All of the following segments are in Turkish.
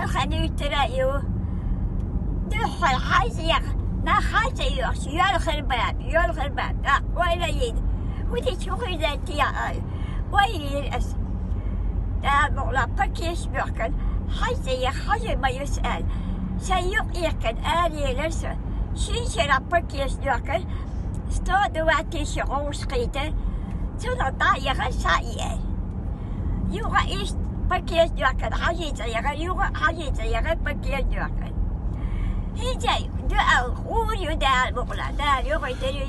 خلي ترى دخل حاجة ما حاجة يلخر باب ولا يد وتشوفي ذاتي وين الأس ده مغلا بكيش بيحكن حاجة ما يسأل سيق يكن آلي لسه شيشة بكيش بيحكن استود وقتي شغل سقيته سنة طايقة سايق يوغا إيش بكيش بيحكن حاجة بكيش بيحكن هيجي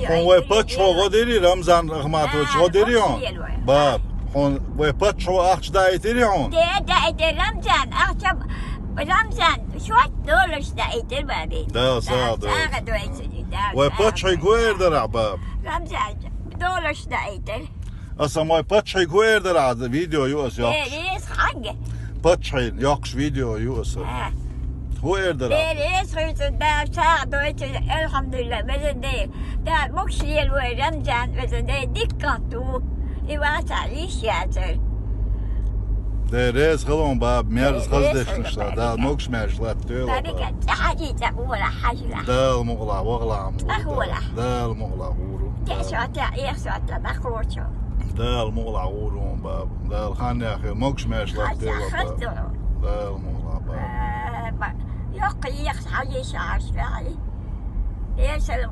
Hon var på çoğu Ramazan rahmatı çoğu deriyor. Bab, hon var på çoğu akçda etiriyor. De Ramazan akşam Ramazan şu an doğrusu da etir babi. Da sağ ol. Var på çoğu guerder bab. Ramazan doğrusu da etir. Asam var på çoğu guerder adı video yok. Reis hangi? Po çoğu yok video yok. Guerder. Reis hüsün da sağ doğrusu elhamdülillah bizim değil. Da mukşiyel ve Ramazan bizim değil dikkat tu. İvasa iş yazır. De rez kalon bab merz kazdeşmişler. Da mokş merjlat diyor. Babi kan hacı taqula hajla. Da muğla vağla. Da muğla vuru. يخسوات بخورشو Da muğla vuru bab. Da khan ya khir mokş merjlat diyor. Da muğla bab. يقي يخس حاجة شعر شعري يسلم